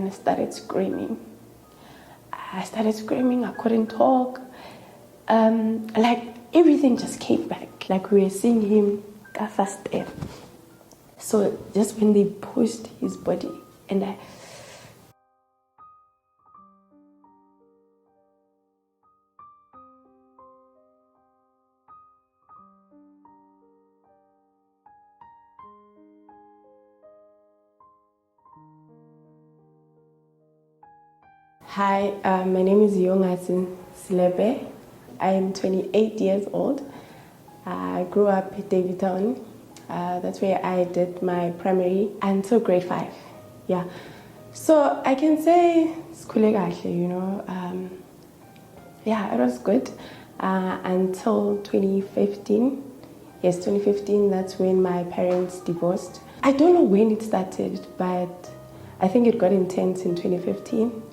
I started screaming. I couldn't talk. Like everything just came back. Like we were seeing him fast air. So just when they pushed his body and I... Hi, my name is Yongasi Ndzukula. I am 28 years old. I grew up in Davidtown. That's where I did my primary until grade 5. Yeah. So I can say skule kahle, you know. Yeah, it was good until 2015. Yes, 2015, that's when my parents divorced. I don't know when it started, but I think it got intense in 2015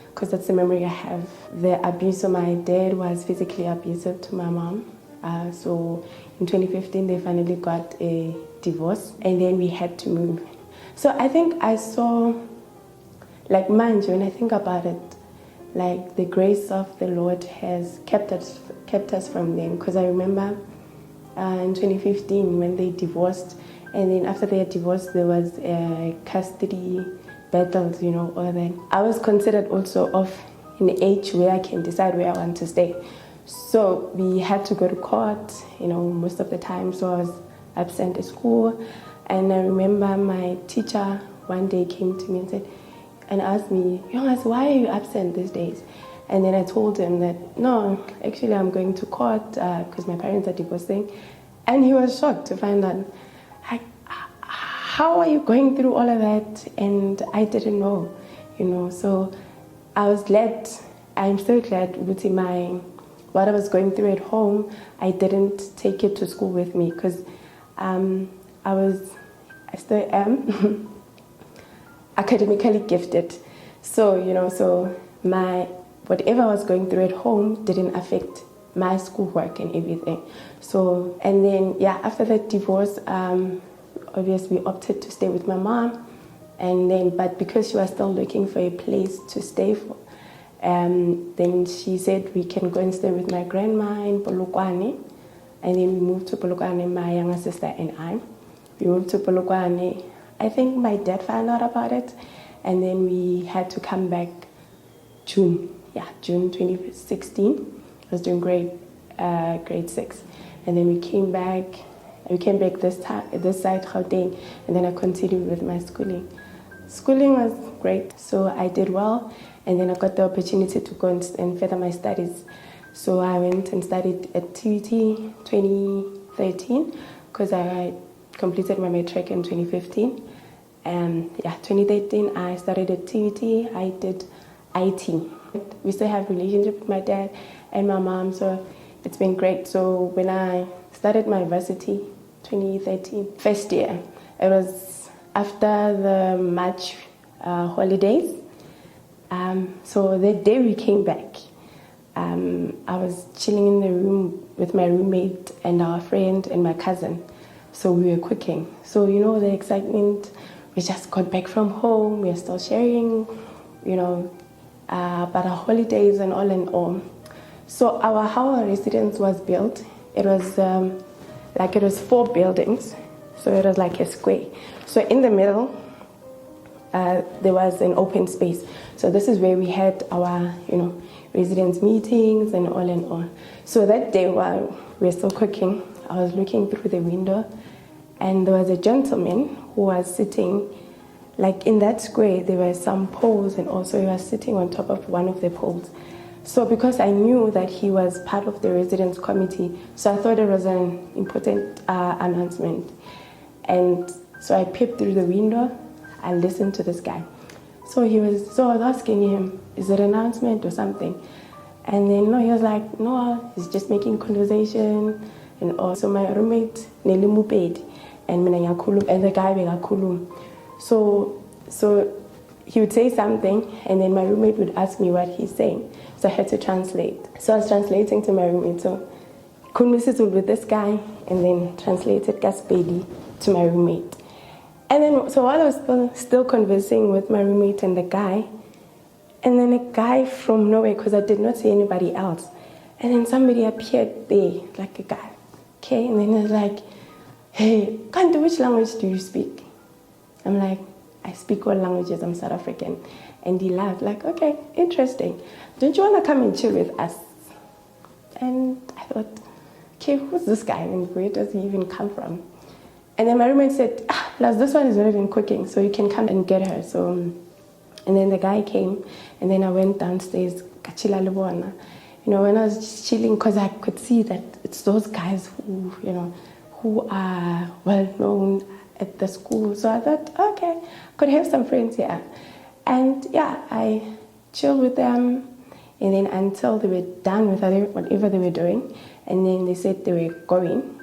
because that's the memory I have. The abuse of my dad was physically abusive to my mom. So in 2015, they finally got a divorce and then we had to move. So I think I saw, like manje, when I think about it, like the grace of the Lord has kept us from them. Because I remember in 2015 when they divorced, and then after they had divorced, there was custody battles, you know, all that. I was considered also of an age where I can decide where I want to stay. So we had to go to court, you know, most of the time. So I was absent at school. And I remember my teacher one day came to me and asked me, Yongasi, why are you absent these days? And then I told him that, no, actually I'm going to court because my parents are divorcing. And he was shocked to find out, how are you going through all of that? And I didn't know, you know. So I was glad, I'm so glad with what I was going through at home, I didn't take it to school with me because I still am academically gifted. So, you know, so whatever I was going through at home didn't affect my schoolwork and everything. So, and then, yeah, after that divorce, obviously we opted to stay with my mom. And then, but because she was still looking for a place to stay for, then she said we can go and stay with my grandma in Polokwane. And then we moved to Polokwane, my younger sister and I. We moved to Polokwane. I think my dad found out about it. And then we had to come back June 2016. I was doing grade 6. And then we came back this side, Gauteng, and then I continued with my schooling. Schooling was great, so I did well. And then I got the opportunity to go and further my studies. So I went and studied at TUT 2013 because I completed my matric in 2015. And 2013 I started at TUT. I did IT. We still have a relationship with my dad and my mom, so it's been great. So when I started my varsity 2013, first year, it was after the March holidays. So the day we came back, I was chilling in the room with my roommate and our friend and my cousin. So we were cooking. So, you know, the excitement, we just got back from home. We are still sharing, you know, about our holidays and all. So how our residence was built, it was it was 4 buildings. So it was like a square. So in the middle, there was an open space. So this is where we had our, you know, residence meetings and all. So that day while we were still cooking, I was looking through the window and there was a gentleman who was sitting, like in that square, there were some poles and also he was sitting on top of one of the poles. So because I knew that he was part of the residence committee, so I thought it was an important announcement. And so I peeped through the window, I listened to this guy. So I was asking him, is it an announcement or something? And then no, he was like, no, he's just making conversation. And also my roommate, Nelly Mupedi, and the guy Begakulum. So he would say something, and then my roommate would ask me what he's saying. So I had to translate. So I was translating to my roommate. So Kunmisitul with this guy, and then translated Gaspedi to my roommate. And then, so while I was still conversing with my roommate and the guy, and then a guy from nowhere, because I did not see anybody else, and then somebody appeared there, like a guy, okay, and then he was like, hey, Kanti, which language do you speak? I'm like, I speak all languages, I'm South African. And he laughed, like, okay, interesting. Don't you want to come and chill with us? And I thought, okay, who's this guy and where does he even come from? And then my roommate said, plus this one is not even cooking, so you can come and get her. So, and then the guy came, and then I went downstairs, kachila libona. You know, when I was just chilling, because I could see that it's those guys who, you know, who are well known at the school. So I thought, okay, I could have some friends here. And yeah, I chilled with them, and then until they were done with whatever they were doing, and then they said they were going.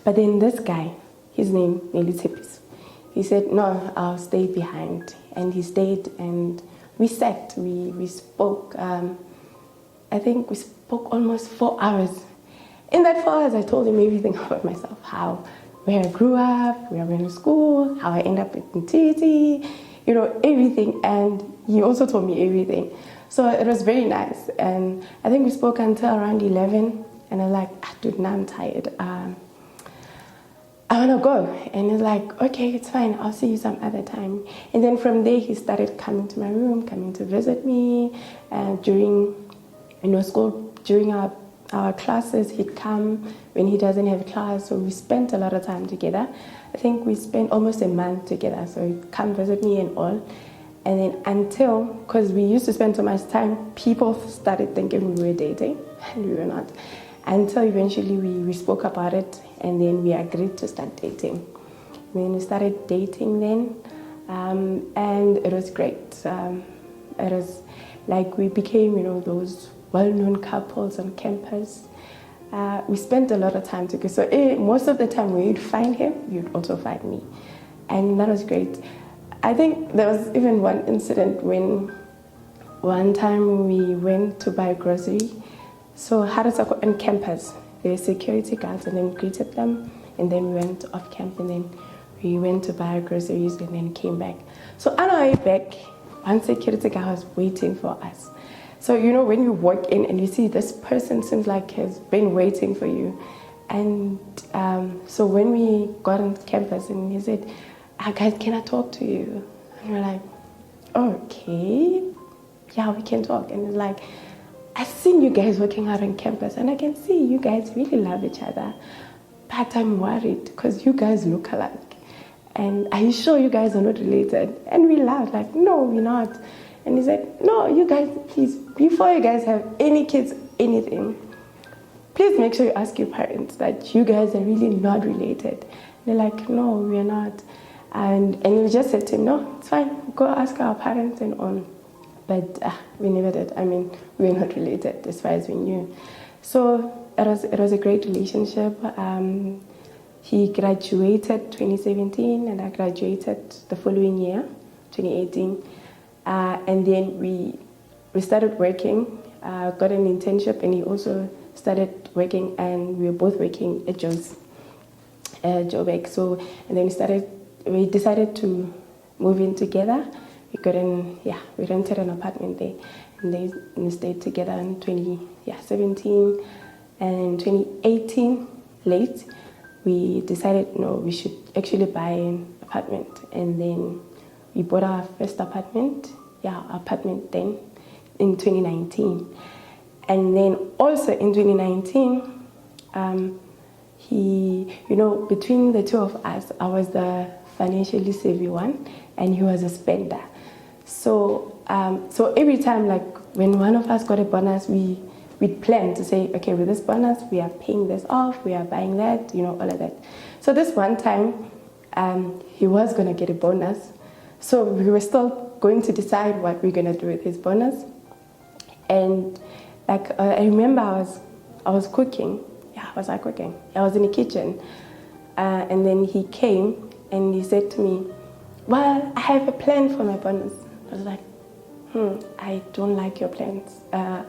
But then this guy, his name, Millicent, he said, no, I'll stay behind. And he stayed, and we sat, we spoke, I think we spoke almost 4 hours. In that 4 hours, I told him everything about myself, where I grew up, where I went to school, how I ended up in TT, you know, everything. And he also told me everything. So it was very nice. And I think we spoke until around 11. And I was like, dude, now I'm tired. I want to go. And he's like, okay, it's fine. I'll see you some other time. And then from there, he started coming to my room, coming to visit me. And during, you know, school, during our classes, he'd come when he doesn't have class. So we spent a lot of time together. I think we spent almost a month together. So he'd come visit me and all. And then until, because we used to spend so much time, people started thinking we were dating, and we were not. Until eventually we spoke about it, and then we agreed to start dating. Then we started dating then, and it was great. It was like we became, you know, those well-known couples on campus. We spent a lot of time together. So most of the time when you'd find him, you'd also find me. And that was great. I think there was even one incident when one time we went to buy grocery. So Harasako on campus, there were security guards, and then we greeted them, and then we went off camp, and then we went to buy groceries and then came back. So on our way back, one security guard was waiting for us. So, you know, when you walk in and you see this person seems like has been waiting for you. And so when we got on campus and he said, guys, can I talk to you? And we're like, okay, yeah, we can talk. And he's like, I've seen you guys working out on campus, and I can see you guys really love each other. But I'm worried because you guys look alike. And are you sure you guys are not related? And we laughed, like, no, we're not. And he said, no, you guys, please, before you guys have any kids, anything, please make sure you ask your parents that you guys are really not related. And they're like, no, we're not. And we just said to him, no, it's fine, go ask our parents and all. But we never did. I mean, we were not related as far as we knew. So it was a great relationship. He graduated 2017, and I graduated the following year, 2018. And then we started working, got an internship, and he also started working, and we were both working at Joburg. So, and then we decided to move in together. We rented an apartment there, and then we stayed together in 2017, and 2018 late, we decided, no, we should actually buy an apartment, and then we bought our first apartment then in 2019. And then also in 2019, between the two of us, I was the financially savvy one, and he was a spender. So every time, like when one of us got a bonus, we'd plan to say, okay, with this bonus, we are paying this off, we are buying that, all of that. So this one time, he was going to get a bonus. So we were still going to decide what we're going to do with his bonus. And I remember I was cooking. Yeah, was I cooking? I was in the kitchen. And then he came and he said to me, well, I have a plan for my bonus. I was like, I don't like your plans. And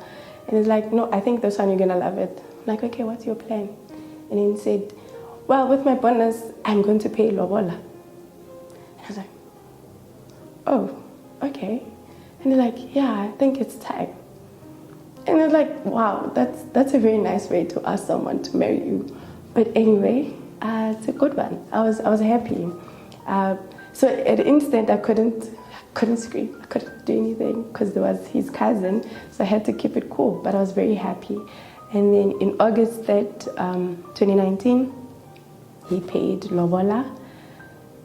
he's like, no, I think this one you're going to love it. I'm like, okay, what's your plan? And then he said, well, with my bonus, I'm going to pay lobola. was like, oh, okay. And they're like, yeah, I think it's time. And it's like, wow, that's a very nice way to ask someone to marry you. But anyway, it's a good one. I was happy. So at the instant, I couldn't scream. I couldn't do anything because there was his cousin. So I had to keep it cool. But I was very happy. And then in August 3rd, 2019, he paid lobola.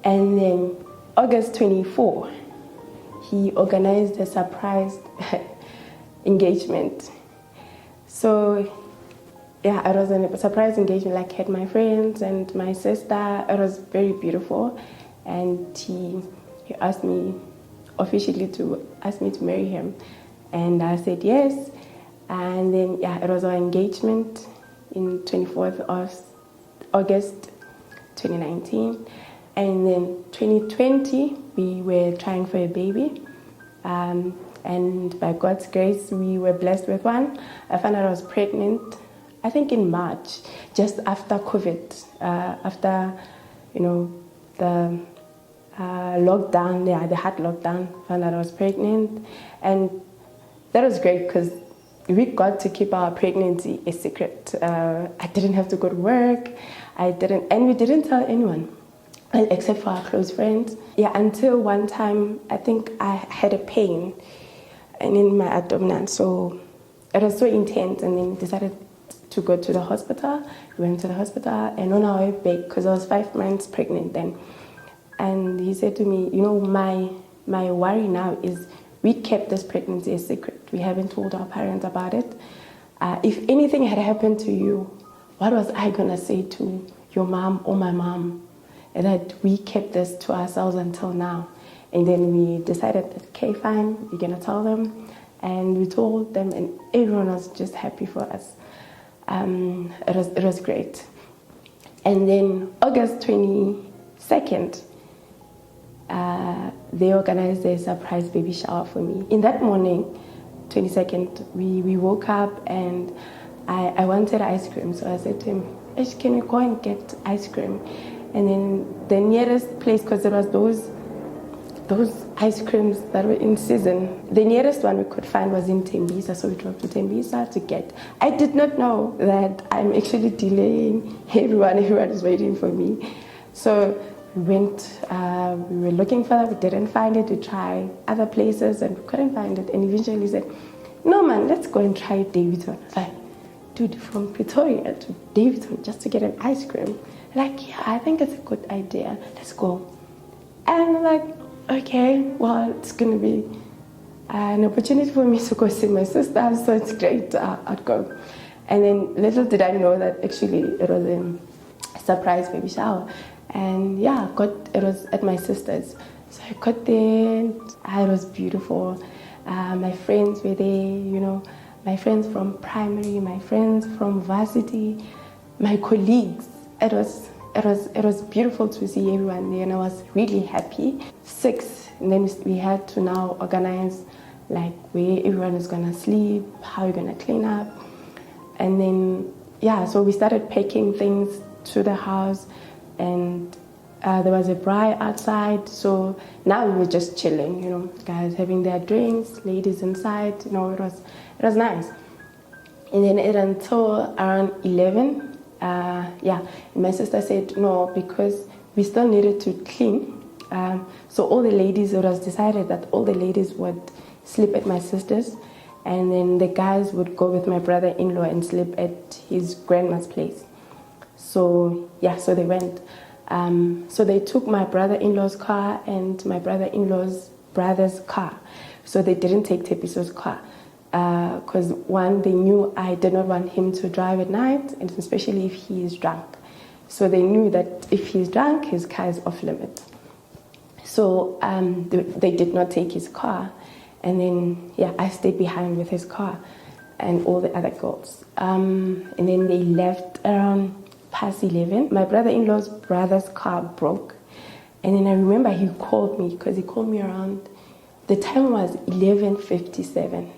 And then August 24, he organized a surprise engagement. So yeah, it was a surprise engagement, like had my friends and my sister. It was very beautiful. And he asked me officially to ask me to marry him. And I said yes. And then yeah, it was our engagement in 24th of August 2019. And then 2020, we were trying for a baby. And by God's grace, we were blessed with one. I found out I was pregnant, I think in March, just after COVID, after, the lockdown, the hard lockdown, found out I was pregnant. And that was great because we got to keep our pregnancy a secret. I didn't have to go to work. And we didn't tell anyone, except for our close friends. Yeah, until one time, I think I had a pain in my abdomen. So it was so intense, and then decided to go to the hospital. We went to the hospital, and on our way back, because I was 5 months pregnant then, and he said to me, my worry now is we kept this pregnancy a secret. We haven't told our parents about it. If anything had happened to you, what was I going to say to your mom or my mom? That we kept this to ourselves until now. And then we decided, okay, fine, we're going to tell them. And we told them, and everyone was just happy for us. It was great. And then August 22nd, they organized a surprise baby shower for me. In that morning, 22nd, we woke up and I wanted ice cream. So I said to him, can you go and get ice cream? And then the nearest place, because there was those ice creams that were in season, the nearest one we could find was in Tembisa, so we drove to Tembisa to get. I did not know that I'm actually delaying everyone is waiting for me. So we went, we were looking for that, we didn't find it, we tried other places and we couldn't find it, and eventually said, no man, let's go and try Davidson. Like, dude, from Pretoria to Davidson just to get an ice cream. Like, yeah, I think it's a good idea. Let's go. And I'm like, okay, well, it's going to be an opportunity for me to go see my sister, so it's great. I'd go. And then little did I know that actually it was a surprise baby shower. And yeah, it was at my sister's. So I got there, and it was beautiful. My friends were there, my friends from primary, my friends from varsity, my colleagues. It was beautiful to see everyone there, and I was really happy. 6, and then we had to now organize like where everyone is gonna sleep, how we're gonna clean up, and then yeah, so we started packing things to the house, and there was a braai outside. So now we were just chilling, guys having their drinks, ladies inside. It was nice. And then until around 11. And my sister said no, because we still needed to clean. So all the ladies, it was decided that all the ladies would sleep at my sister's, and then the guys would go with my brother-in-law and sleep at his grandma's place. So so they went. So they took my brother-in-law's car and my brother-in-law's brother's car. So they didn't take Tepiso's car. Because one, they knew I did not want him to drive at night, and especially if he is drunk. So they knew that if he's drunk, his car is off limit. So they did not take his car. And then, I stayed behind with his car and all the other girls. And then they left around past 11. My brother-in-law's brother's car broke. And then I remember he called me, because he called me around, the time was 11:57.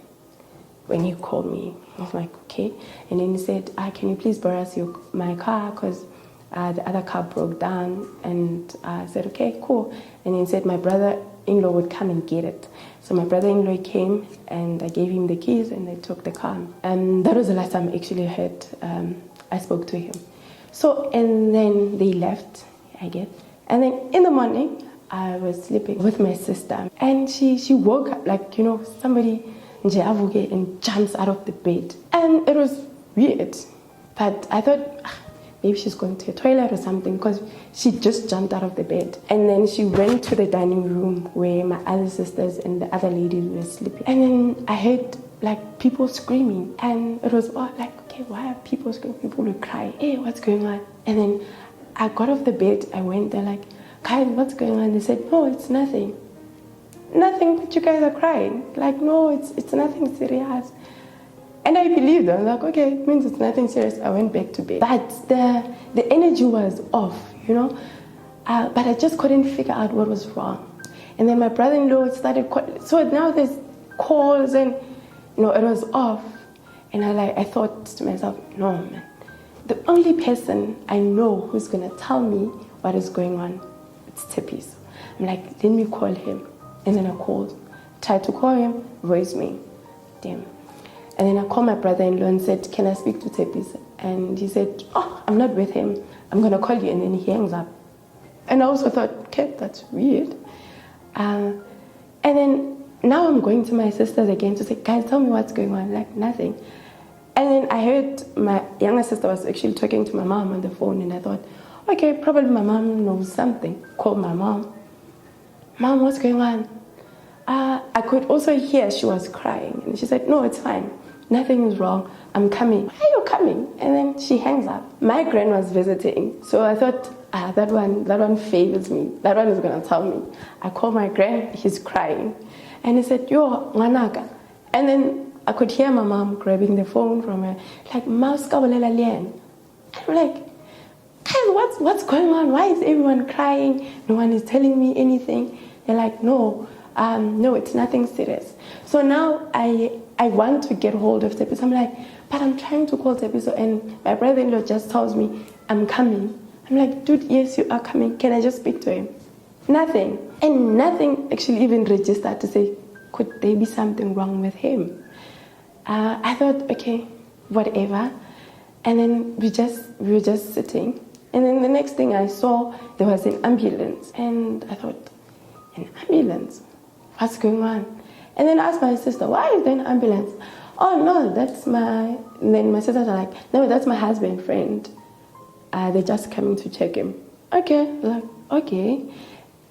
When he called me, I was like, okay. And then he said, can you please borrow us my car? Because The other car broke down, and I said, okay, cool. And he said my brother-in-law would come and get it. So my brother-in-law came, and I gave him the keys, and they took the car. And that was the last time I actually heard, I spoke to him. So, and then they left, I guess. And then in the morning, I was sleeping with my sister, and she woke up like, somebody and jumps out of the bed. And it was weird, but I thought, maybe she's going to the toilet or something, because she just jumped out of the bed. And then she went to the dining room where my other sisters and the other ladies were sleeping. And then I heard like people screaming, and it was like, okay, why are people screaming? People would cry, hey, what's going on? And then I got off the bed, I went there like, guys, what's going on? They said, no, it's nothing. Nothing, but you guys are crying. Like, no, it's nothing serious. And I believed them. Like, okay, it means it's nothing serious. I went back to bed. But the energy was off, but I just couldn't figure out what was wrong. And then my brother-in-law started calling. So now there's calls, and it was off. And I thought to myself, no, man. The only person I know who's gonna tell me what is going on, it's Tepi. I'm like, let me call him. And then I called, tried to call him, voicemail. Damn. And then I called my brother-in-law and said, can I speak to Tepi? And he said, oh, I'm not with him. I'm going to call you. And then he hangs up. And I also thought, okay, that's weird. And then now I'm going to my sisters again to say, guys, tell me what's going on. Like, nothing. And then I heard my younger sister was actually talking to my mom on the phone. And I thought, okay, probably my mom knows something. Called my mom. Mom, what's going on? I could also hear she was crying. And she said, no, it's fine. Nothing is wrong. I'm coming. Why are you coming? And then she hangs up. My grand was visiting. So I thought, that one favors me. That one is going to tell me. I called my grand. He's crying. And he said, yo, Wanaka. And then I could hear my mom grabbing the phone from her. Like, Mouse Kawalela Lien. I'm like, guys, what's going on? Why is everyone crying? No one is telling me anything. They're like, no, it's nothing serious. So now I want to get hold of Tepi. I'm like, but I'm trying to call Tepi. And my brother-in-law just tells me, I'm coming. I'm like, dude, yes, you are coming. Can I just speak to him? Nothing. And nothing actually even registered to say, could there be something wrong with him? I thought, okay, whatever. And then we were just sitting. And then the next thing I saw, there was an ambulance. And I thought, an ambulance? What's going on? And then I asked my sister, why is there an ambulance? Oh, no, that's my... And then my sisters are like, no, that's my husband, friend. They're just coming to check him. Okay, like, okay.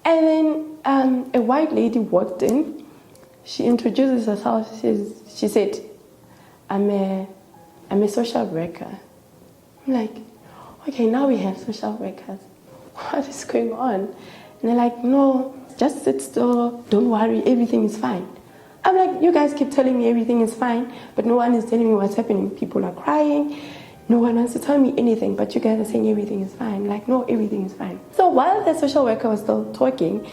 And then a white lady walked in. She introduces herself. She said, I'm a social worker. I'm like, okay, now we have social workers. What is going on? And they're like, no, just sit still. Don't worry, everything is fine. I'm like, you guys keep telling me everything is fine, but no one is telling me what's happening. People are crying. No one wants to tell me anything, but you guys are saying everything is fine. Like, no, everything is fine. So while the social worker was still talking,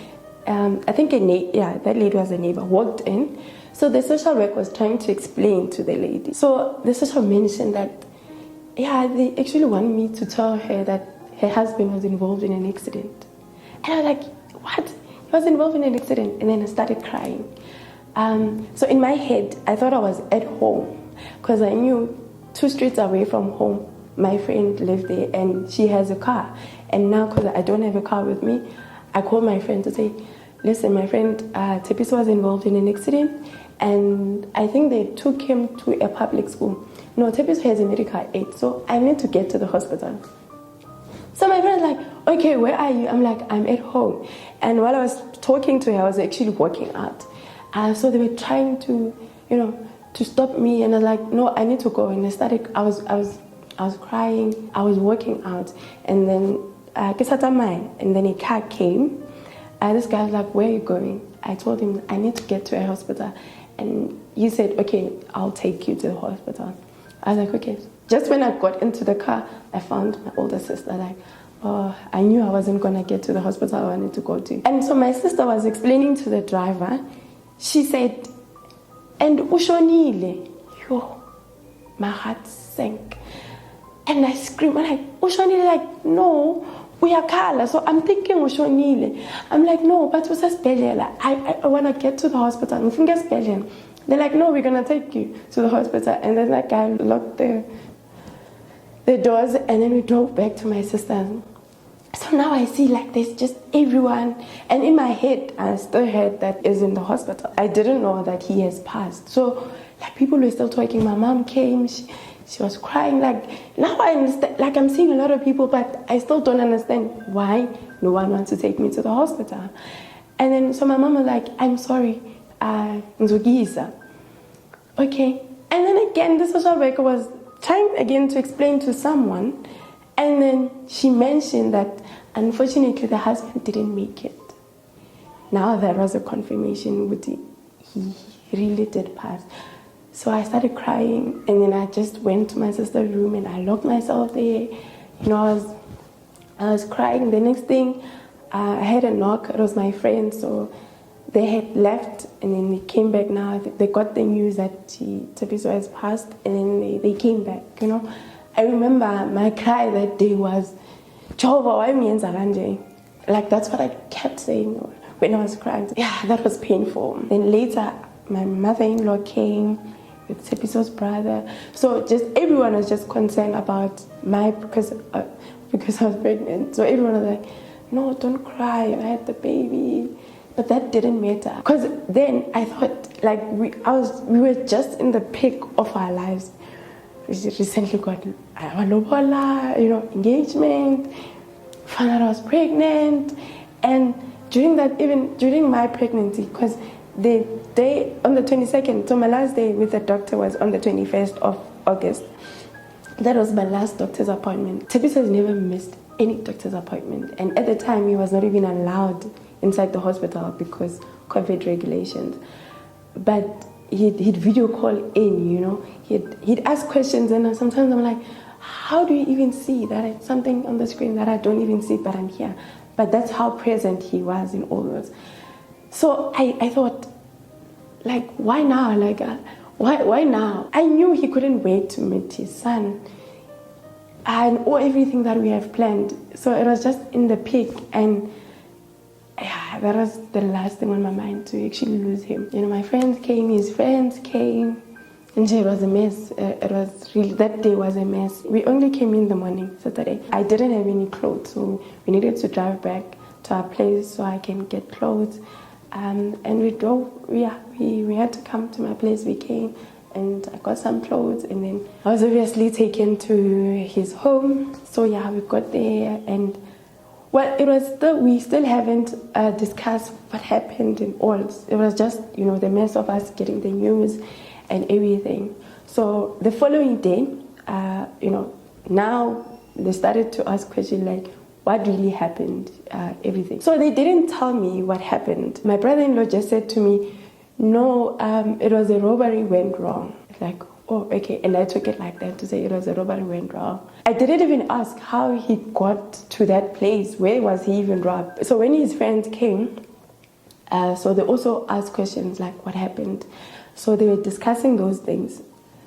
I think that lady was a neighbor, walked in. So the social worker was trying to explain to the lady. So the social mentioned that, they actually wanted me to tell her that her husband was involved in an accident. And I was like, what? He was involved in an accident? And then I started crying. So in my head, I thought I was at home because I knew 2 streets away from home, my friend lived there and she has a car. And now because I don't have a car with me, I called my friend to say, listen, my friend Tepi was involved in an accident and I think they took him to a public school. No, Tepi has a medical aid, so I need to get to the hospital. So my friend's like, okay, where are you? I'm like, I'm at home. And while I was talking to her, I was actually walking out. So they were trying to, to stop me. And I was like, no, I need to go. And I was crying. I was walking out. And then, and then a car came. This guy was like, where are you going? I told him, I need to get to a hospital. And he said, okay, I'll take you to the hospital. I was like, okay. Just when I got into the car, I found my older sister, like, oh, I knew I wasn't going to get to the hospital I wanted to go to. And so my sister was explaining to the driver. She said, and Ushonile, yo, my heart sank. And I scream, I'm like, Ushonile, like, no, we are Kala. So I'm thinking Ushonile. I'm like, no, but what's I want to get to the hospital. They're like, no, we're going to take you to the hospital. And then that guy locked the doors, and then we drove back to my sister's. So now I see like there's just everyone, and in my head I still heard that is in the hospital. I didn't know that he has passed. So like people were still talking. My mom came, she was crying. Like now I understand. Like I'm seeing a lot of people, but I still don't understand why no one wants to take me to the hospital. And then so my mom was like, I'm sorry, Ndzukula. Okay. And then again, the social worker was trying again to explain to someone. And then she mentioned that unfortunately the husband didn't make it. Now there was a confirmation with he really did pass. So I started crying, and then I just went to my sister's room and I locked myself there. You know, I was crying. The next thing, I had a knock. It was my friend, so they had left, and then they came back. Now they got the news that Thabiso has passed, and then they came back. You know. I remember my cry that day was, Jehovah, why me and Zaranje? Like, that's what I kept saying when I was crying. Yeah, that was painful. Then later, my mother-in-law came with Thabiso's brother. So just everyone was just concerned about because I was pregnant. So everyone was like, no, don't cry, I had the baby. But that didn't matter. Because then I thought, like, we were just in the peak of our lives. We recently got our lobola, engagement, found out I was pregnant. And during that, even during my pregnancy, because the day on the 22nd, so my last day with the doctor was on the 21st of August. That was my last doctor's appointment. Thabiso has never missed any doctor's appointment. And at the time, he was not even allowed inside the hospital because COVID regulations. But he'd video call in, He'd ask questions, and sometimes I'm like, how do you even see that it's something on the screen that I don't even see, but I'm here? But that's how present he was in all those. So I thought, like, why now? Like, why now? I knew he couldn't wait to meet his son and everything that we have planned. So it was just in the peak, and yeah, that was the last thing on my mind, to actually lose him. My friends came, his friends came, and it was a mess. It was really, that day was a mess. We only came in the morning, Saturday. I didn't have any clothes, so we needed to drive back to our place so I can get clothes. And we drove, we had to come to my place. We came, and I got some clothes, and then I was obviously taken to his home. So yeah, we got there, and well, it was still, we still haven't discussed what happened and all. It was just, the mess of us getting the news and everything. So the following day, now they started to ask questions like, what really happened, everything. So they didn't tell me what happened. My brother-in-law just said to me, no, it was a robbery went wrong. Like, oh, okay. And I took it like that, to say it was a robbery went wrong. I didn't even ask how he got to that place. Where was he even robbed? So when his friends came, so they also asked questions like, what happened? So they were discussing those things.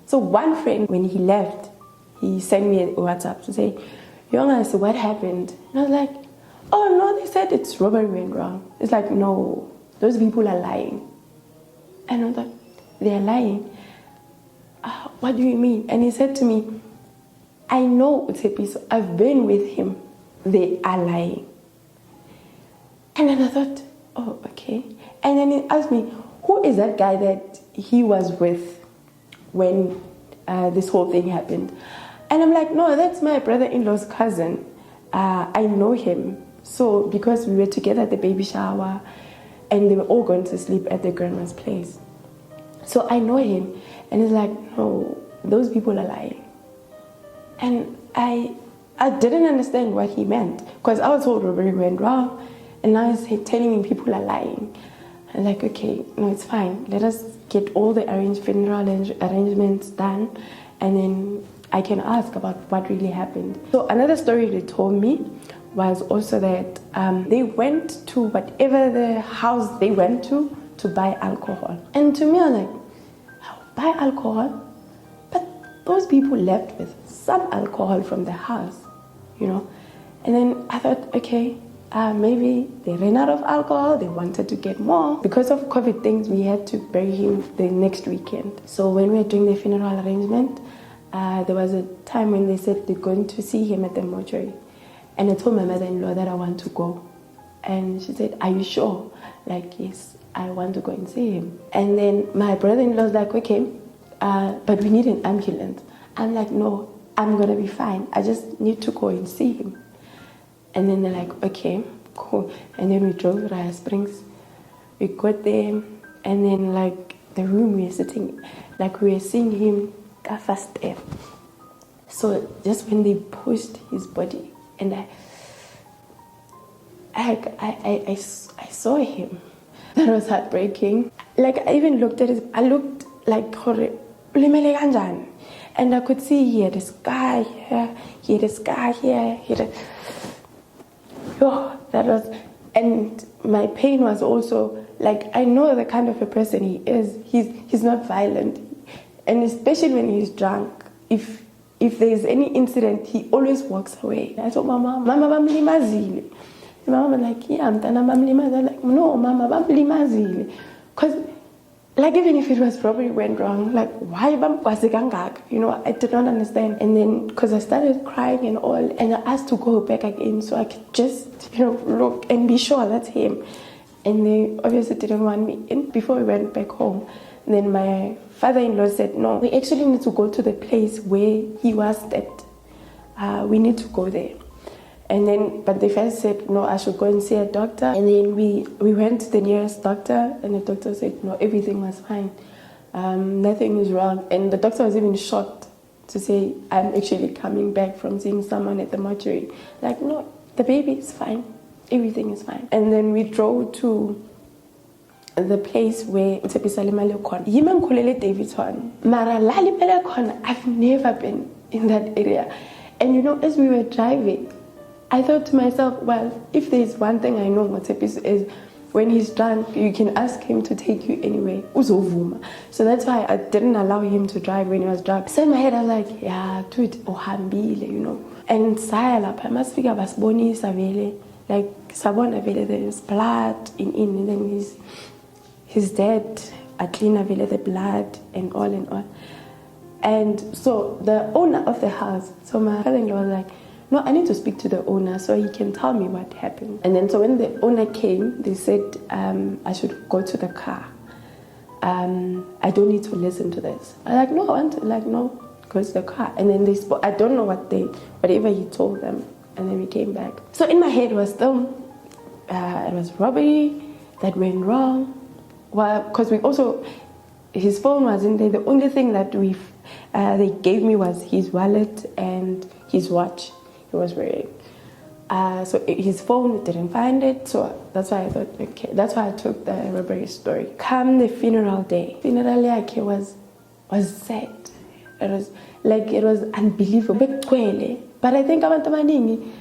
So one friend, when he left, he sent me a WhatsApp to say, Yongasi, what happened? And I was like, oh no, they said it's robbery went wrong. It's like, no, those people are lying. And I was like, they're lying? What do you mean? And he said to me, I know Thabiso, I've been with him. They are lying. And then I thought, oh, okay. And then he asked me, who is that guy that he was with when this whole thing happened? And I'm like, no, that's my brother-in-law's cousin. I know him. So because we were together at the baby shower, and they were all going to sleep at their grandma's place. So I know him. And he's like, no, those people are lying. And I didn't understand what he meant, because I was told robbery went wrong, and now he's telling me people are lying. I'm like, okay, no, it's fine. Let us get all the funeral arrangements done, and then I can ask about what really happened. So another story they told me was also that they went to whatever the house they went to buy alcohol. And to me, I was like, buy alcohol? But those people left with some alcohol from the house, you know. And then I thought, okay, maybe they ran out of alcohol, they wanted to get more. Because of COVID things, we had to bury him the next weekend. So when we were doing the funeral arrangement, there was a time when they said they're going to see him at the mortuary. And I told my mother-in-law that I want to go. And she said, are you sure? Like, yes, I want to go and see him. And then my brother-in-law's like, okay, but we need an ambulance. I'm like, no, I'm going to be fine. I just need to go and see him. And then they're like, okay, cool. And then we drove to Raya Springs. We got there, and then like the room we were sitting, like we were seeing him first there. So just when they pushed his body, and I saw him. That was heartbreaking. Like I even looked at it. I looked like and I could see he had a scar here, he had a scar here, he had a... Oh, that was... And my pain was also, like, I know the kind of a person he is. He's not violent. And especially when he's drunk, if there's any incident, he always walks away. I told Mama, bamlimazile. Mama was like, yeah, mtana bamlimazile. Like, no, Mama, bamlimazile. Because, like, even if it was probably went wrong, like, why bamkwazekangaka? You know, I did not understand. And then, because I started crying and all, and I asked to go back again so I could just, you know, look and be sure that's him. And they obviously didn't want me in before we went back home. And then my father-in-law said, no, we actually need to go to the place where he was dead. We need to go there. And then, but they first said, no, I should go and see a doctor. And then we went to the nearest doctor, and the doctor said, no, everything was fine. Nothing is wrong. And the doctor was even shocked to say, I'm actually coming back from seeing someone at the mortuary. Like, no, the baby is fine. Everything is fine. And then we drove to the place where Davidson. I've never been in that area. And you know, as we were driving, I thought to myself, well, if there's one thing I know Motepis is when he's drunk, you can ask him to take you anywhere. Uzovuma. So that's why I didn't allow him to drive when he was drunk. So in my head, I was like, yeah, do it, ohambile, you know. And Sayalap, I must figure was Boni Savele, like Sabona Vele, there's blood and then he's dead. I clean Avele the blood and all and all. And so the owner of the house, so my father-in-law was like, no, I need to speak to the owner so he can tell me what happened. And then so when the owner came, they said I should go to the car. I don't need to listen to this. I was like, no, I want to, like, no, go to the car. And then they spoke, I don't know whatever he told them. And then we came back. So in my head was still, it was robbery that went wrong. Well, because we also, his phone was in there. The only thing that they gave me was his wallet and his watch he was wearing. So his phone didn't find it, so that's why I thought, okay, that's why I took the robbery story. Come the funeral day, funeral yake was sad. It was unbelievable. But I think abantu abaningi,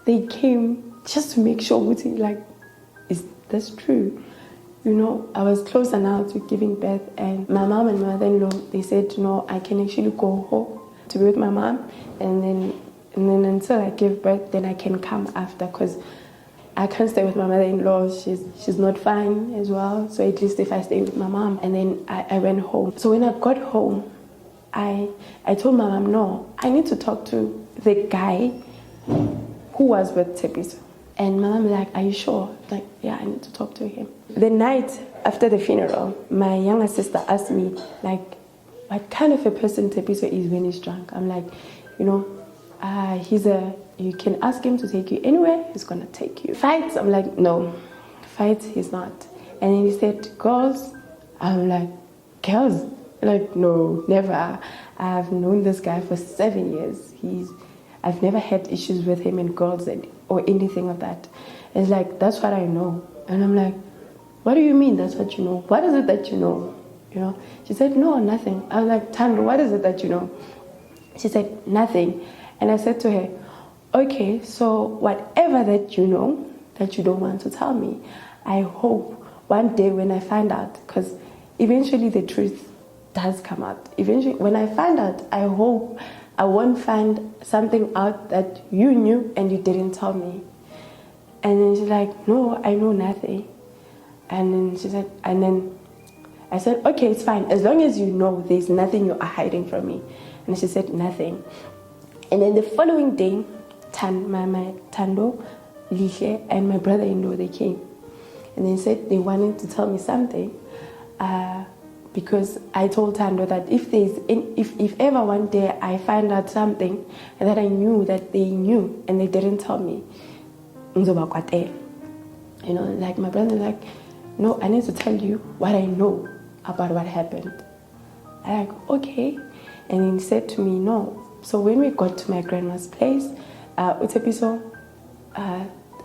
they came just to make sure, like, is this true? You know, I was closer now to giving birth, and my mom and my mother-in-law, they said, no, I can actually go home to be with my mom, and then until I give birth, then I can come after, because I can't stay with my mother-in-law. She's not fine as well, so at least if I stay with my mom. And then I went home. So when I got home, I told my mom, no, I need to talk to the guy who was with Tepiso. And my mom was like, are you sure? Like, yeah, I need to talk to him. The night after the funeral, my younger sister asked me, like, what kind of a person Tepiso is when he's drunk? I'm like, you know, you can ask him to take you anywhere, he's gonna take you. Fights, I'm like, no, fights, he's not. And then he said, girls, I'm like, girls? Like, no, never. I've known this guy for 7 years. I've never had issues with him and girls or anything of that. It's like, that's what I know. And I'm like, what do you mean that's what you know? What is it that you know? You know? She said, no, nothing. I was like, Tando, what is it that you know? She said, nothing. And I said to her, okay, so whatever that you know, that you don't want to tell me, I hope one day when I find out, because eventually the truth does come out. Eventually, when I find out, I hope I won't find something out that you knew and you didn't tell me. And then she's like, no, I know nothing. And then she said, and then I said, okay, it's fine. As long as you know there's nothing you are hiding from me. And she said, nothing. And then the following day, my Tando, Lishe, and my brother-in-law, they came. And they said they wanted to tell me something. Because I told Tando that if ever one day I find out something that I knew that they knew and they didn't tell me, you know, like my brother, like, no, I need to tell you what I know about what happened. I'm like, okay. And he said to me, no. So when we got to my grandma's place,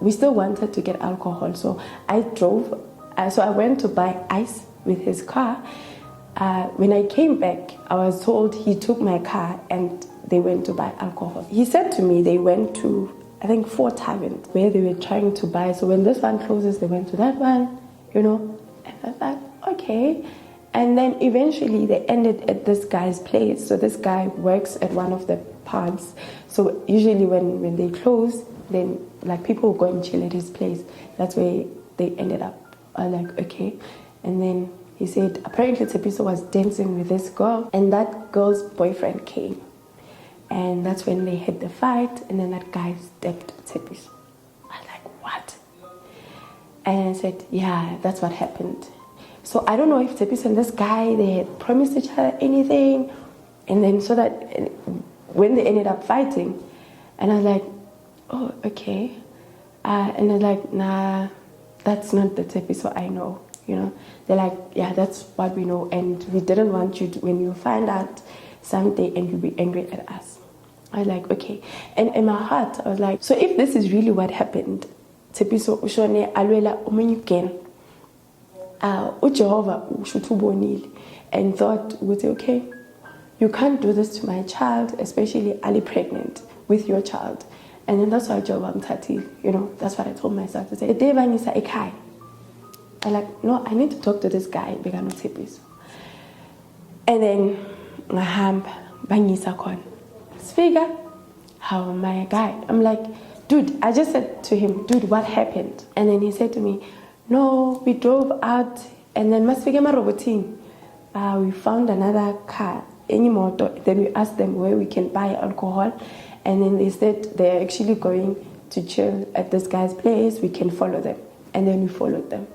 we still wanted to get alcohol. So I drove, so I went to buy ice with his car. When I came back, I was told he took my car and they went to buy alcohol. He said to me they went to, I think, 4 taverns where they were trying to buy. So when this one closes, they went to that one, you know. And I thought, okay. And then eventually they ended at this guy's place. So this guy works at one of the pubs. So usually when they close, then like people go and chill at his place. That's where they ended up. I was like, okay. And then he said apparently Tsepiso was dancing with this girl and that girl's boyfriend came. And that's when they had the fight, and then that guy stabbed Tsepiso. I was like, what? And I said, yeah, that's what happened. So I don't know if Tsepiso and this guy, they had promised each other anything. And then so that when they ended up fighting, and I was like, oh, okay. And they're like, nah, that's not the Tsepiso I know, you know. They're like, yeah, that's what we know. And we didn't want you to, when you find out someday and you'll be angry at us. I was like, okay. And in my heart, I was like, so if this is really what happened, Tsepiso ushone alwela umenyuken, uJehova ushutubonile, and thought, would say, okay, you can't do this to my child, especially Ali pregnant with your child. And then that's why Jehovah mthathile, you know, that's what I told myself to say. I'm like, no, I need to talk to this guy, Begano Tsepiso. And then ngahamba bangisa khona. Sfika, how my guy? I'm like, dude, I just said to him, dude, what happened? And then he said to me, no, we drove out and then masfika maroboting. We found another car, any motor. Then we asked them where we can buy alcohol. And then they said they're actually going to chill at this guy's place. We can follow them. And then we followed them.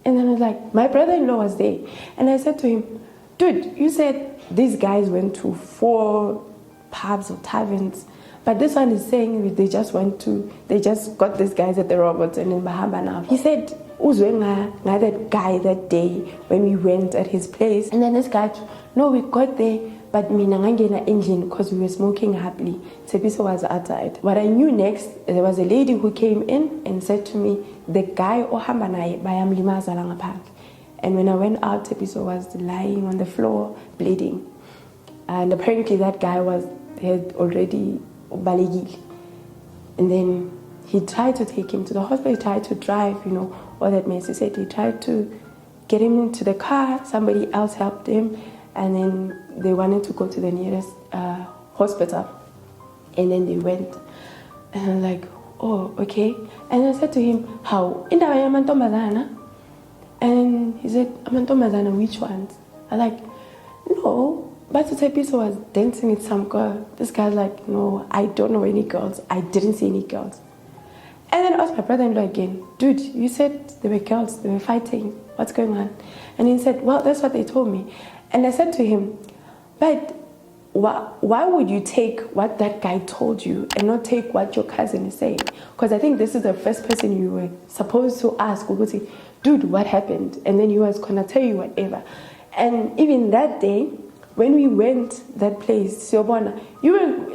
And then I was like, my brother-in-law was there. And I said to him, dude, you said these guys went to 4 pubs or taverns. But this one is saying they just got these guys at the robots and in Bahama now. He said, Uzwenga, that guy that day when we went at his place. And then this guy, no, we got there, but mina ngangena engine because we were smoking happily. Tsepiso was outside. What I knew next, there was a lady who came in and said to me, the guy ohamba naye bayamlimaza la ngaphandle. And when I went out, Tsepiso was lying on the floor, bleeding. And apparently that guy had already balegile. And then he tried to take him to the hospital, he tried to drive, you know, all that mess. He said he tried to get him into the car, somebody else helped him, and then they wanted to go to the nearest hospital. And then they went. And I'm like, oh, okay. And I said to him, how? Indaba yamantombazana? And he said, amantombazana, which ones? I'm like, no. But Tsepiso was dancing with some girl. This guy's like, no, I don't know any girls. I didn't see any girls. And then I asked my brother-in-law again, dude, you said there were girls, they were fighting. What's going on? And he said, well, that's what they told me. And I said to him, but why would you take what that guy told you and not take what your cousin is saying? Because I think this is the first person you were supposed to ask, dude, what happened? And then he was going to tell you whatever. And even that day, when we went that place, Siobana,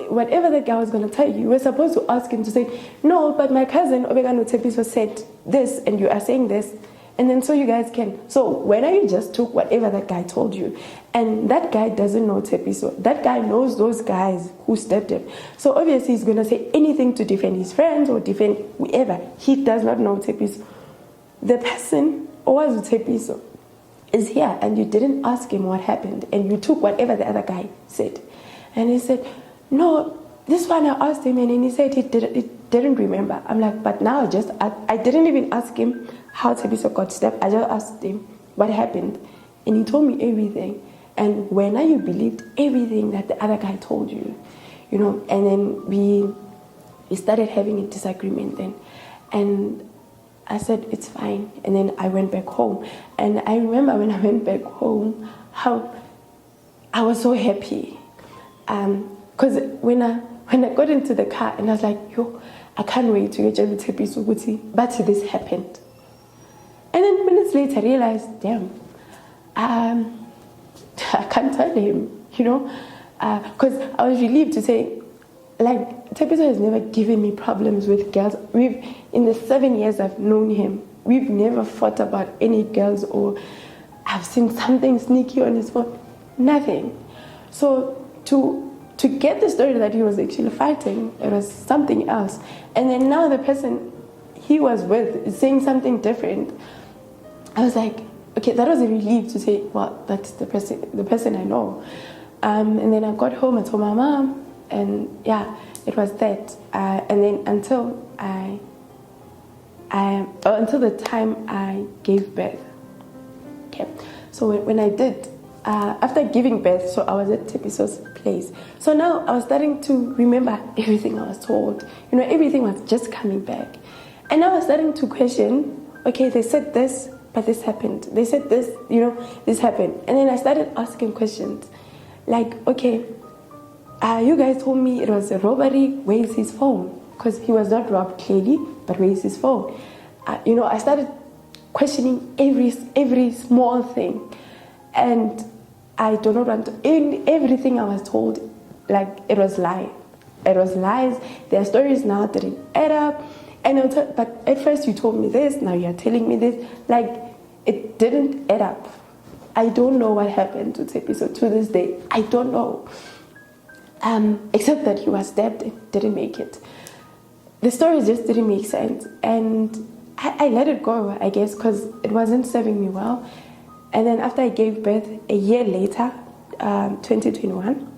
whatever that guy was going to tell you, you were supposed to ask him to say, no, but my cousin Obegano Tsepiso said this and you are saying this. And then so you guys can. So when you just took whatever that guy told you, and that guy doesn't know Tsepiso, that guy knows those guys who stabbed him. So obviously he's going to say anything to defend his friends or defend whoever. He does not know Tsepiso. The person, Owazu Tsepiso, is here and you didn't ask him what happened and you took whatever the other guy said. And he said, no, this one I asked him and then he said he didn't remember. I'm like, but now I didn't even ask him how Tsebiso got stabbed. I just asked him what happened. And he told me everything. And when you believed everything that the other guy told you, you know, and then we started having a disagreement then. And I said, it's fine. And then I went back home. And I remember when I went back home, how I was so happy. Because when I got into the car and I was like, yo, I can't wait to get Tsebiso Guti. But this happened. And then minutes later I realized, damn, I can't tell him, you know. Because I was relieved to say, like, Tsebiso has never given me problems with girls. In the 7 years I've known him, we've never fought about any girls or I've seen something sneaky on his phone. Nothing. So to get the story that he was actually fighting, it was something else. And then now the person he was with is saying something different. I was like, okay, that was a relief to say, well, that's the person I know. And then I got home, I told my mom, and yeah, it was that. And then until the time I gave birth. Okay, so when I did, after giving birth, so I was at Tsebiso's place. So now I was starting to remember everything I was told. You know, everything was just coming back. And I was starting to question, okay, they said this, but this happened. They said this, you know, this happened. And then I started asking questions. Like, okay, you guys told me it was a robbery, where is his phone? Because he was not robbed clearly, but where is his phone? You know, I started questioning every small thing. And I do not want to, everything I was told, like, it was lie. It was lies. Their stories now didn't add up. And but at first you told me this, now you're telling me this. Like, it didn't add up. I don't know what happened to Tsebiso to this day. I don't know. Except that he was stabbed and didn't make it. The story just didn't make sense. And I let it go, I guess, because it wasn't serving me well. And then after I gave birth, a year later, 2021,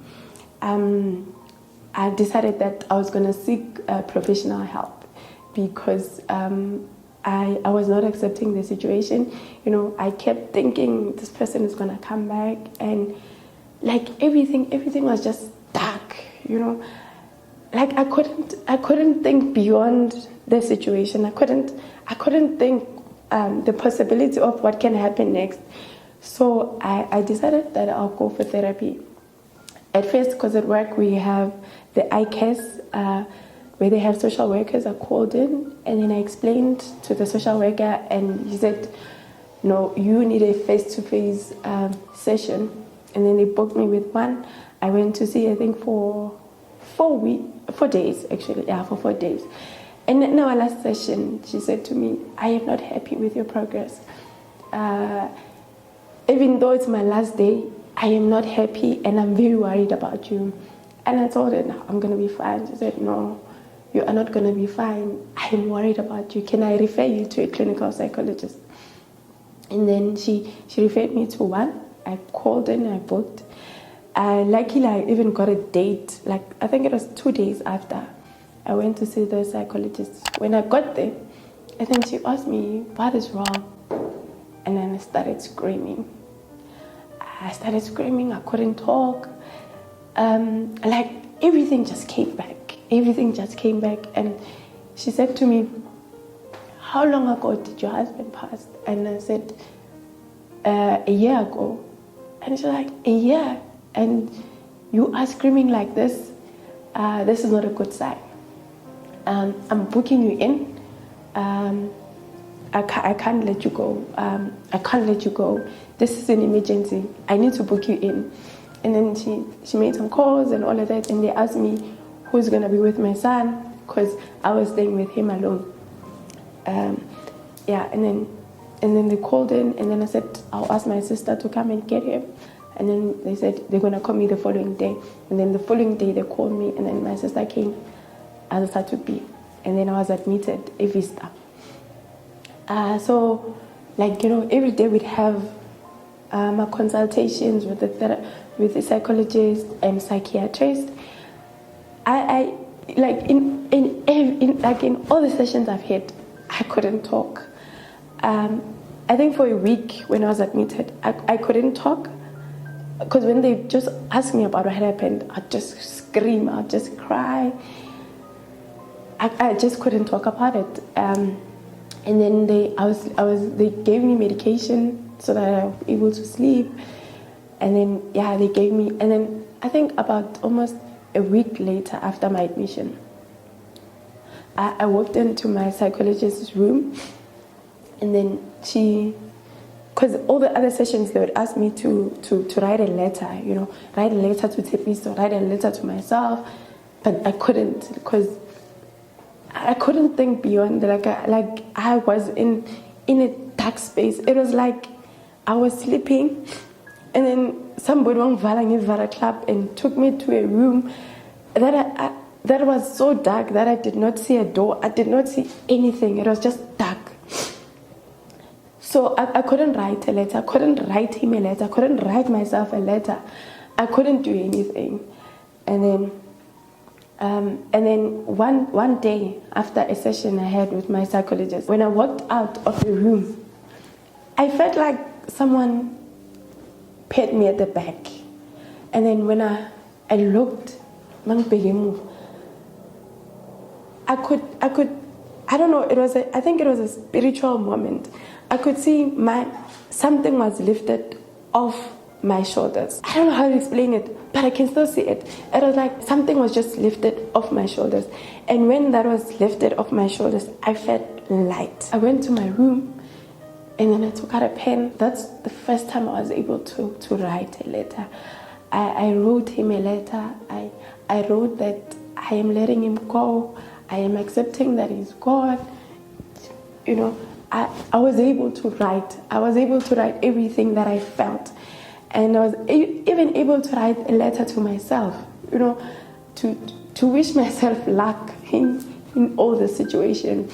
I decided that I was going to seek professional help because I was not accepting the situation. You know, I kept thinking this person is going to come back, and like everything was just dark, you know. Like I couldn't think beyond the situation. I couldn't think the possibility of what can happen next. So I decided that I'll go for therapy. At first, because at work we have the ICAS, where they have social workers. I called in, and then I explained to the social worker, and he said, no, you need a face-to-face session. And then they booked me with one. I went to see, I think, for 4 days, actually. Yeah, for 4 days. And in our last session, she said to me, I am not happy with your progress. Even though it's my last day, I am not happy and I'm very worried about you. And I told her, no, I'm going to be fine. She said, no, you are not going to be fine. I am worried about you. Can I refer you to a clinical psychologist? And then she referred me to one. I called in, I booked. Luckily, I even got a date. Like, I think it was 2 days after I went to see the psychologist. When I got there, and then she asked me, what is wrong? And then I started screaming. I couldn't talk. Like, everything just came back. And she said to me, how long ago did your husband pass? And I said, a year ago. And she's like, a year? And you are screaming like this? This is not a good sign. I'm booking you in. I can't let you go. I can't let you go. This is an emergency. I need to book you in. And then she made some calls and all of that, and they asked me who's going to be with my son, because I was staying with him alone. Yeah, and then they called in, and then I said, I'll ask my sister to come and get him. And then they said they're going to call me the following day. And then the following day they called me, and then my sister came as a be. And then I was admitted a Vista. So, like, you know, every day we'd have my consultations with the psychologist and psychiatrist. I like in all the sessions I've had, I couldn't talk. I think for a week when I was admitted, I couldn't talk, because when they just asked me about what had happened, I'd just scream, I'd just cry. I just couldn't talk about it. And then they gave me medication so that I was able to sleep. And then they gave me, and then I think about almost a week later after my admission, I walked into my psychologist's room, and then because all the other sessions they would ask me to write a letter, write a letter to Tepiso, write a letter to myself, but I couldn't, because I couldn't think beyond. Like I was in a dark space. It was like I was sleeping, and then somebody went Vala club and took me to a room that was so dark that I did not see a door. I did not see anything. It was just dark. So I couldn't write a letter. I couldn't write him a letter. I couldn't write myself a letter. I couldn't do anything. And then one day after a session I had with my psychologist, when I walked out of the room, I felt like someone pat me at the back. And then when I looked, I don't know, I think it was a spiritual moment. I could see something was lifted off my shoulders. I don't know how to explain it, but I can still see it. It was like something was just lifted off my shoulders. And when that was lifted off my shoulders, I felt light. I went to my room, and then I took out a pen. That's the first time I was able to write a letter. I wrote him a letter. I wrote that I am letting him go. I am accepting that he's gone. I was able to write. I was able to write everything that I felt. And I was even able to write a letter to myself, to wish myself luck in all the situation.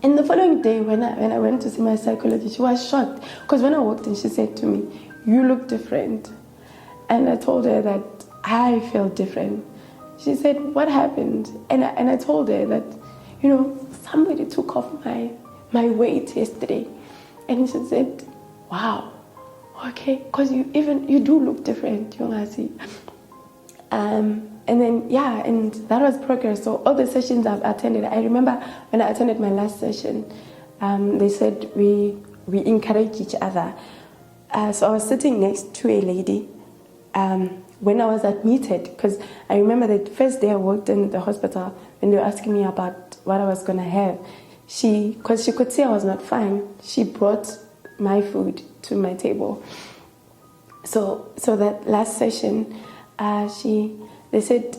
And the following day, when I went to see my psychologist, she was shocked. Because when I walked in, she said to me, "You look different." And I told her that I felt different. She said, "What happened?" And I told her that, somebody took off my weight yesterday. And she said, "Wow, okay, because you do look different, Yongasi." And then, and that was progress. So all the sessions I've attended, I remember when I attended my last session, they said we encourage each other. So I was sitting next to a lady when I was admitted, because I remember the first day I walked in the hospital, when they were asking me about what I was going to have, because she could see I was not fine, she brought my food to my table. So that last session, they said,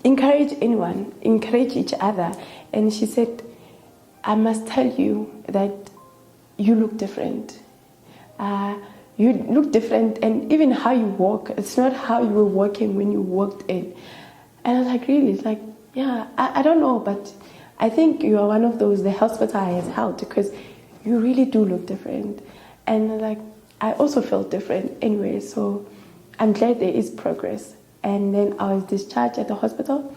encourage anyone, encourage each other. And she said, "I must tell you that you look different. You look different, and even how you walk, it's not how you were walking when you walked in." And I was like, "Really?" It's like, "Yeah, I don't know, but I think you are one of those the hospital has helped, because you really do look different." And like, I also felt different anyway, so I'm glad there is progress. And then I was discharged at the hospital.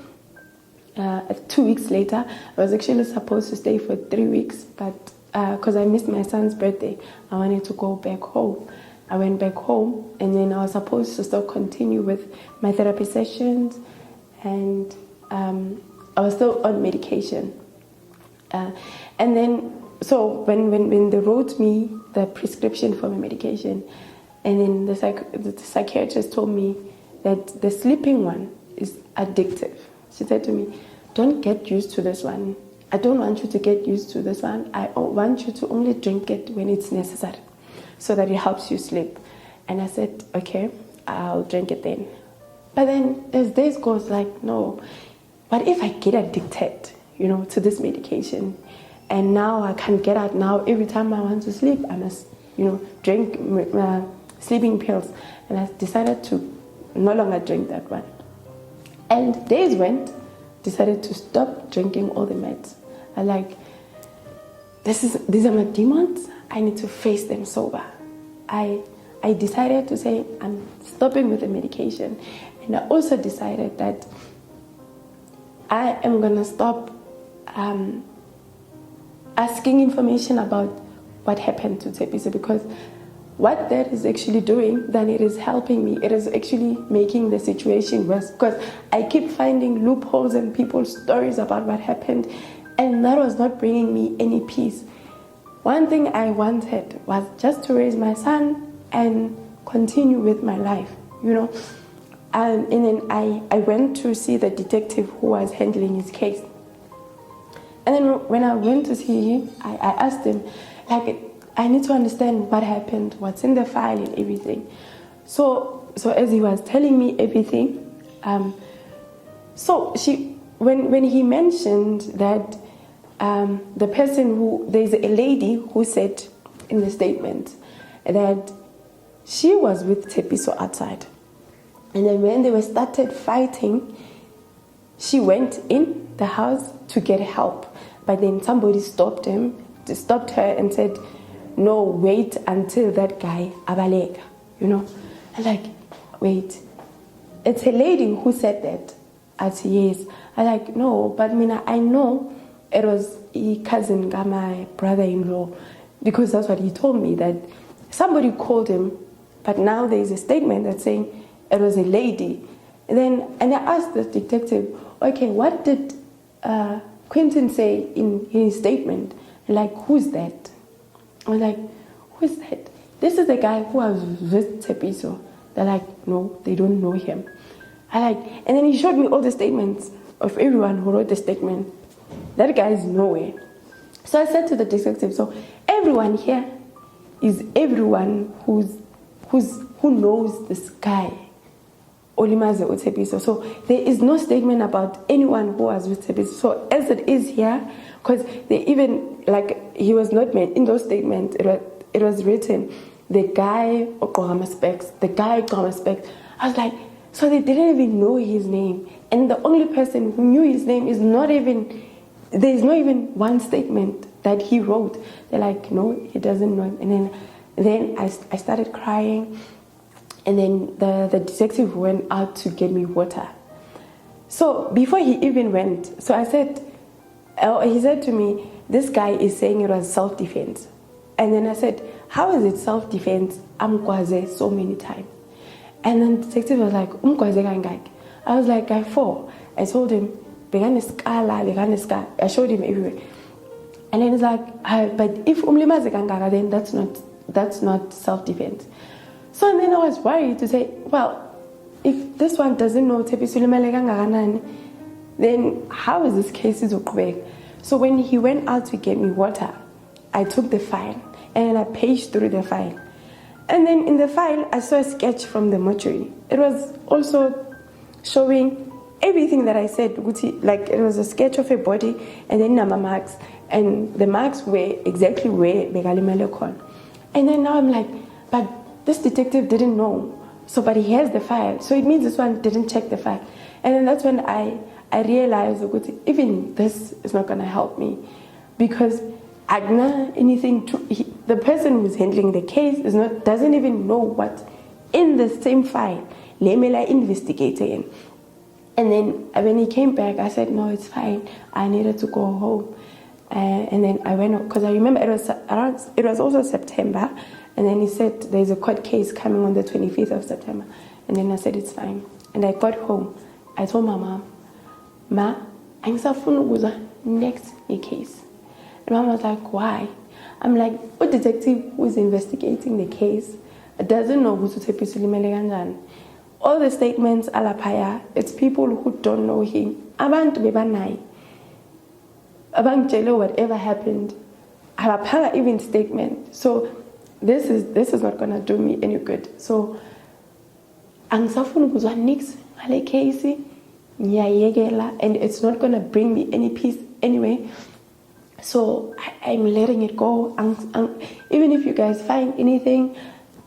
2 weeks later, I was actually supposed to stay for 3 weeks, but because I missed my son's birthday, I wanted to go back home. I went back home, and then I was supposed to still continue with my therapy sessions, and I was still on medication. And then, so when they wrote me the prescription for my medication, and then the psychiatrist told me that the sleeping one is addictive. She said to me, "Don't get used to this one. I don't want you to get used to this one. I want you to only drink it when it's necessary, so that it helps you sleep." And I said, "Okay, I'll drink it then." But then as days goes, like, no, what if I get addicted, to this medication? And now I can't get out. Now every time I want to sleep, I must, drink sleeping pills. And I decided to no longer drink that one. And days went, decided to stop drinking all the meds. I like, these are my demons. I need to face them sober. I I decided to say I'm stopping with the medication. And I also decided that I am going to stop asking information about what happened to Tshepiso, because what that is actually doing, then it is helping me. It is actually making the situation worse, because I keep finding loopholes in people's stories about what happened, and that was not bringing me any peace. One thing I wanted was just to raise my son and continue with my life, you know. And then I went to see the detective who was handling his case. And then when I went to see him, I asked him, like, I need to understand what happened, what's in the file and everything. So as he was telling me everything, when he mentioned that the person there's a lady who said in the statement that she was with Tshepiso outside. And then when they started fighting, she went in the house to get help. But then somebody stopped her and said, no, wait until that guy abaleka, you know. I'm like, wait, it's a lady who said that. I said, yes. I'm like, no, but I know it was a cousin, my brother-in-law, because that's what he told me, that somebody called him, but now there's a statement that's saying it was a lady. And I asked the detective, okay, what did Quentin say in his statement? Like, who's that? I was like, who is that? This is the guy who was with Tshepiso. They're like, no, they don't know him. And then he showed me all the statements of everyone who wrote the statement. That guy is nowhere. So I said to the detective, so everyone here is everyone who knows this guy, Olimaze or Tshepiso. So there is no statement about anyone who was with Tshepiso. So as it is here, because they even, like, he was not made in those statements, it was written, the guy Oklahoma specs, the guy Oklahoma specs. I was like, so they didn't even know his name. And the only person who knew his name is there's not even one statement that he wrote. They're like, no, he doesn't know him. And then I started crying. And then the detective went out to get me water. So before he even went, so I said, he said to me, this guy is saying it was self-defense. And then I said, how is it self-defense? I'm kwaze so many times. And then the detective was like, I was like, guy 4. I told him, I showed him everywhere. And then he's like, but if then that's not self-defense. So and then I was worried to say, well, if this one doesn't know Tshepiso, then how is this case Izokubeka? So when he went out to get me water, I took the file and I paged through the file. And then in the file, I saw a sketch from the mortuary. It was also showing everything that I said. Like, it was a sketch of a body and then number marks. And the marks were exactly where Begalimele called. And then now I'm like, but this detective didn't know. So, but he has the file. So it means this one didn't check the file. And then that's when I realized, even this is not going to help me. Because the person who's handling the case doesn't even know what in the same file Lemela investigating. And then when he came back, I said, no, it's fine. I needed to go home. And then I went, because I remember it was also September. And then he said, there's a court case coming on the 25th of September. And then I said, it's fine. And I got home. I told my mom, Ma, I'm next case. And mom was like, why? I'm like, what detective who is investigating the case doesn't know who to Tshepiso Limelegandjan. All the statements alapaya, it's people who don't know him. Abantu bebanai. Abang whatever happened. Alapaya even statement. So this is not gonna do me any good. So angisafuna ukuzwa nix ngale case. And it's not gonna bring me any peace anyway. So I'm letting it go. Even if you guys find anything,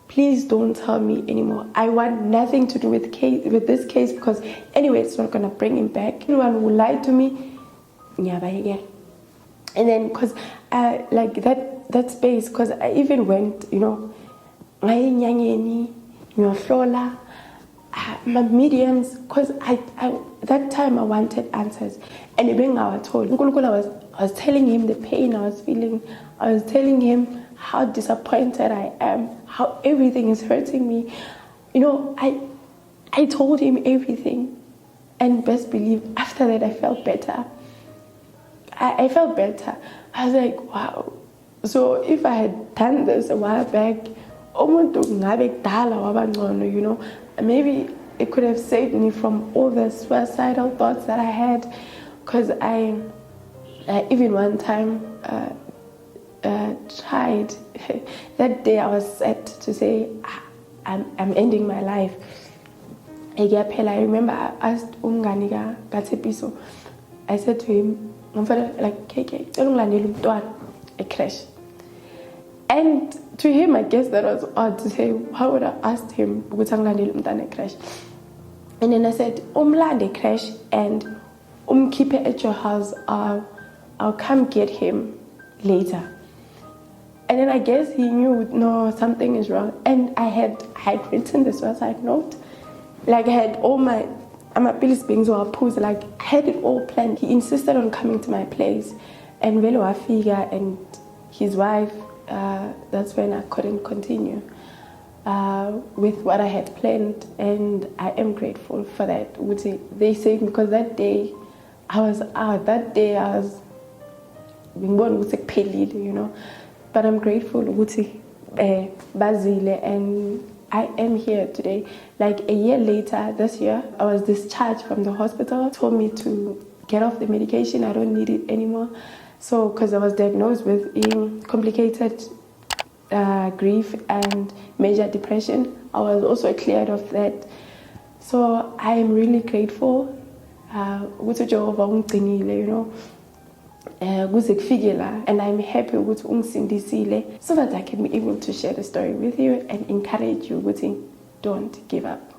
please don't tell me anymore. I want nothing to do with this case, because anyway, it's not gonna bring him back. Anyone who lied to me, and then because like that space, because I even went, ngayinyanyeni ngiyoflola my mediums, because I that time I wanted answers and bengawatholi. uNkulunkulu I was telling him the pain I was feeling. I was telling him how disappointed I am, how everything is hurting me. You know, I told him everything, and best believe after that I felt better. I felt better. I was like, wow. So if I had done this a while back, you know, maybe it could have saved me from all the suicidal thoughts that I had. Because I even one time tried. That day I was set to say, I'm ending my life. I remember I asked Unganiga Gatepiso. I said to him, like, KK, a crash. And to him, I guess that was odd to say, why would I ask him a crash? And then I said, a crash and keep it at your house. I'll come get him later. And then I guess he knew, no, something is wrong. And I had written the suicide note. Like I had all my bills being so opposed, like I had it all planned. He insisted on coming to my place, and Velo Afiga and his wife. That's when I couldn't continue with what I had planned, and I am grateful for that. They saved me, because that day I was out. That day I was being born with a pelid, you know. But I'm grateful Basile, and I am here today. Like a year later, this year, I was discharged from the hospital. Told me to get off the medication. I don't need it anymore. So, because I was diagnosed with complicated grief and major depression, I was also cleared of that. So I am really grateful. You know. And I'm happy so that I can be able to share the story with you and encourage you. Don't give up.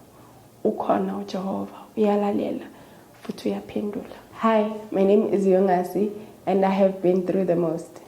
Hi, my name is Yongasi, and I have been through the most.